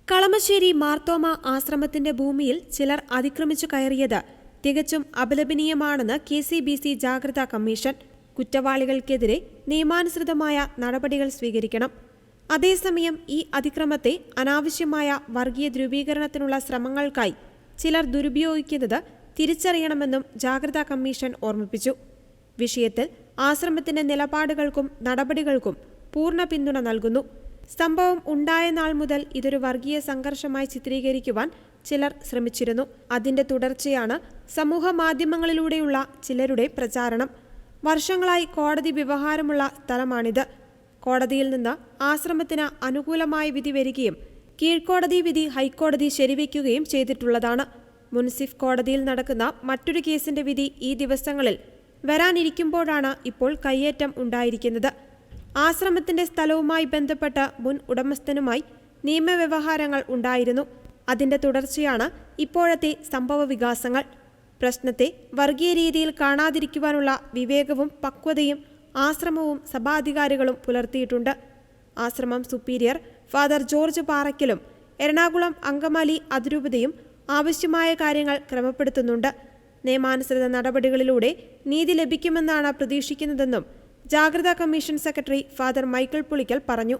കളമശ്ശേരി മാർത്തോമ ആശ്രമത്തിന്റെ ഭൂമിയിൽ ചിലർ അതിക്രമിച്ചു കയറിയത് തികച്ചും അപലപനീയമാണെന്ന് KCBC ജാഗ്രതാ കമ്മീഷൻ. കുറ്റവാളികൾക്കെതിരെ നിയമാനുസൃതമായ നടപടികൾ സ്വീകരിക്കണം. അതേസമയം ഈ അതിക്രമത്തെ അനാവശ്യമായ വർഗീയ ധ്രുവീകരണത്തിനുള്ള ശ്രമങ്ങൾക്കായി ചിലർ ദുരുപയോഗിക്കുന്നത് തിരിച്ചറിയണമെന്നും ജാഗ്രതാ കമ്മീഷൻ ഓർമ്മിപ്പിച്ചു. വിഷയത്തിൽ ആശ്രമത്തിന്റെ നിലപാടുകൾക്കും നടപടികൾക്കും പൂർണ്ണ പിന്തുണ നൽകുന്നു. സംഭവം ഉണ്ടായ നാൾ മുതൽ ഇതൊരു വർഗീയ സംഘർഷമായി ചിത്രീകരിക്കുവാൻ ചിലർ ശ്രമിച്ചിരുന്നു. അതിന്റെ തുടർച്ചയാണ് സമൂഹ മാധ്യമങ്ങളിലൂടെയുള്ള ചിലരുടെ പ്രചാരണം. വർഷങ്ങളായി കോടതി വ്യവഹാരമുള്ള സ്ഥലമാണിത്. കോടതിയിൽ നിന്ന് ആശ്രമത്തിന് അനുകൂലമായ വിധി വരികയും കീഴ്ക്കോടതി വിധി ഹൈക്കോടതി ശരിവയ്ക്കുകയും ചെയ്തിട്ടുള്ളതാണ്. മുൻസിഫ് കോടതിയിൽ നടക്കുന്ന മറ്റൊരു കേസിന്റെ വിധി ഈ ദിവസങ്ങളിൽ വരാനിരിക്കുമ്പോഴാണ് ഇപ്പോൾ കയ്യേറ്റം ഉണ്ടായിരിക്കുന്നത്. ആശ്രമത്തിന്റെ സ്ഥലവുമായി ബന്ധപ്പെട്ട് മുൻ ഉടമസ്ഥനുമായി നിയമവ്യവഹാരങ്ങൾ ഉണ്ടായിരുന്നു. അതിന്റെ തുടർച്ചയാണ് ഇപ്പോഴത്തെ സംഭവ വികാസങ്ങൾ. പ്രശ്നത്തെ വർഗീയ രീതിയിൽ കാണാതിരിക്കുവാനുള്ള വിവേകവും പക്വതയും ആശ്രമവും സഭാധികാരികളും പുലർത്തിയിട്ടുണ്ട്. ആശ്രമം സുപ്പീരിയർ ഫാദർ ജോർജ് പാറയ്ക്കലും എറണാകുളം അങ്കമാലി അതിരൂപതയും ആവശ്യമായ കാര്യങ്ങൾ ക്രമപ്പെടുത്തുന്നുണ്ട്. നിയമാനുസൃത നടപടികളിലൂടെ നീതി ലഭിക്കുമെന്നാണ് പ്രതീക്ഷിക്കുന്നതെന്നും ജാഗ്രതാ commission secretary father Michael Pulickal പറഞ്ഞു.